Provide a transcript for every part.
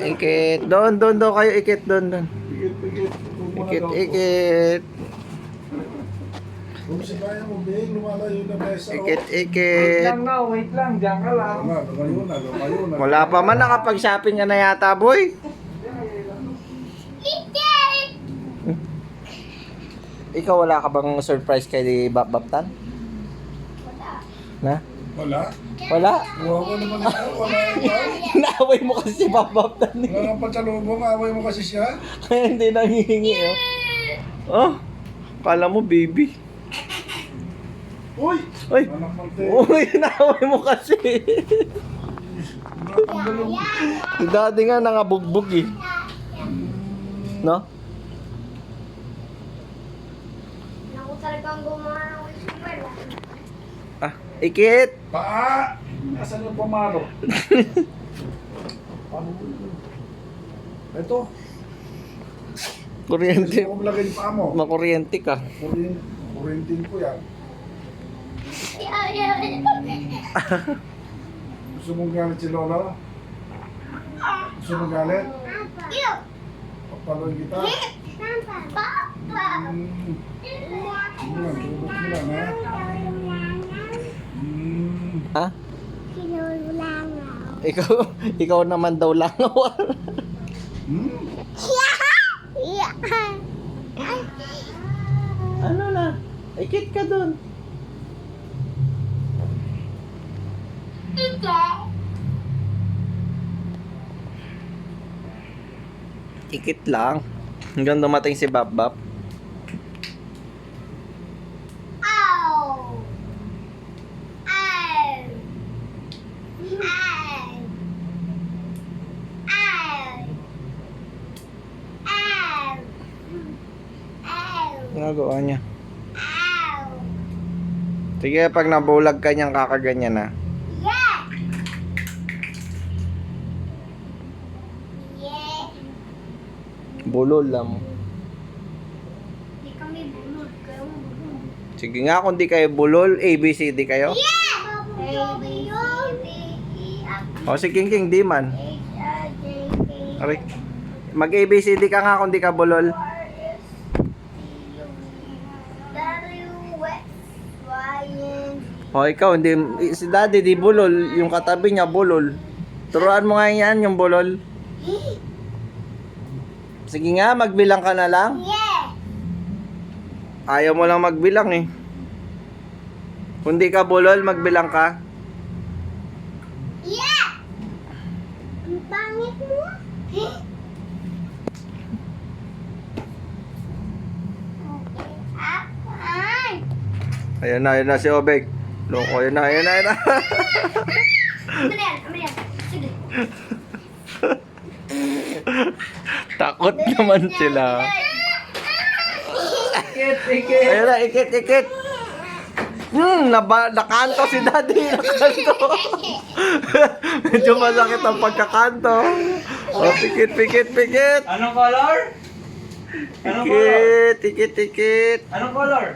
Ikit. Doon kayo. Ikit, doon. Pigit. Ikit. Kung si kaya mo, Bing, lumalayo na mesa. Ikit. Wait lang. Diyan ka lang. Lumayo na. Wala pa man, nakapag-shopping ka na yata, boy. Ikaw, wala ka bang surprise kay Baptan? Na? Wala? Wala? Wawa naman ikaw. Wala ikaw. Naaway mo kasi si Baptan eh. Wala kang pasalubong. Away mo kasi siya. Kaya hindi nangihingi oh. Oh, kala mo baby. Uy! Uy! Anak ng te. Uy, naaway mo kasi. Si daddy nga nangabugbog eh. No? Naku talagang gumawa ng super lang. Ah, ikit! Paa! Nasaan yung pamalo? Ito. Kuryente. Gusto ko malagay yung paa mo. Makuryente ka. Kurintin ko yan. Gusto mong galit si Lola? Gusto mong galit? Papaloy kita? Tulog mo lang ha? Ha? Ikaw naman daw lang. Ano na? Ikit ka dun. Ikit lang. Hanggang dumating si Bap. Ginagawa niya. Sige, pag nabulag ka niyang kakaganyan na. Bulol lang. Hindi kami bunod. Kayo mo bunod. Sige nga, kung di kayo bulol, ABCD kayo. O si King, di man. Aray. Mag ABCD ka nga kung di ka bulol. O ikaw, hindi, si daddy di bulol, yung katabi niya bulol. Turuan mo nga yan, yung bulol. Sige nga, magbilang ka na lang. Ayaw mo lang magbilang eh. Kung di ka bulol, magbilang ka. Ang pangit mo. Ayan na si Obek. Loko, ayan na. Amin. Sige. Takot naman sila. Ikit. Ayan na, ikit. Nakanto si daddy. Nakanto. Medyo masakit ang pagkakanto. O, pikit. Anong color? Anong color? Ikit. Anong color?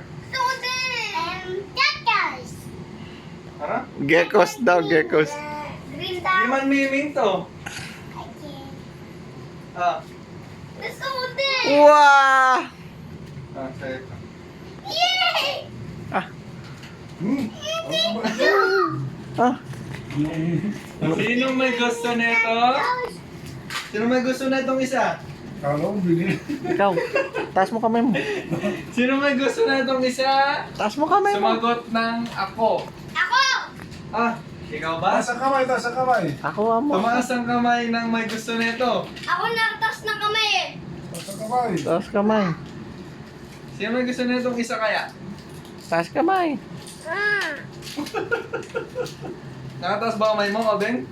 Cactus. Tara. Geckos daw. Green Di daw. man miming to. Ah. Gusto ko din. Wow! Sa'yo. Yay! Ah, Sino may gusto nito? Sino may gusto na itong isa? Kala mo, bili. ikaw. Taas mo kamay mo. Sino may gusto na itong isa? Taas mo kamay mo. Sumagot ng ako. Ako! Ah, ikaw ba? Taas ang kamay. Ako mo. Tumaas ang kamay ng may gusto nito. Ako nakatas ng kamay eh. Taas kamay. Sino may gusto nitong isa kaya? Taas kamay. Nakataas ba kamay mo, Obeng?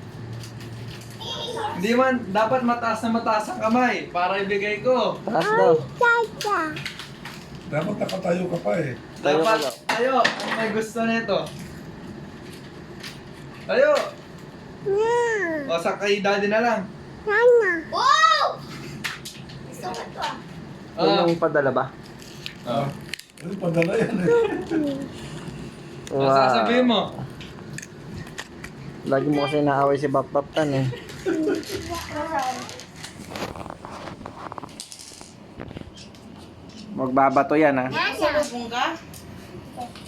Hindi man, dapat mataas ang kamay para ibigay ko. Taas daw. Dapat nakatayo ka pa eh. Tayo ka Dapat daw. tayo, ang may gusto nito. Tayo! O, sa kay daddy na lang. Wow! Gusto ko to ah. Yung padala ba? Oh. Ano padala yan eh. Sasabihin mo? Lagi mo kasi naaway si Baptan eh. Magbabato yan ha. Pasalubong ka?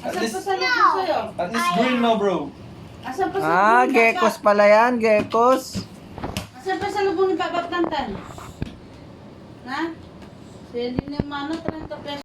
At Asan least, pasalubong sa'yo? at least green no bro. Asan pasalubong Ah, ni Papa? geckos pala yan, geckos. Asan pasalubong ni Papa Tantan? Ha? Pwede niyo mano, 30 pesos.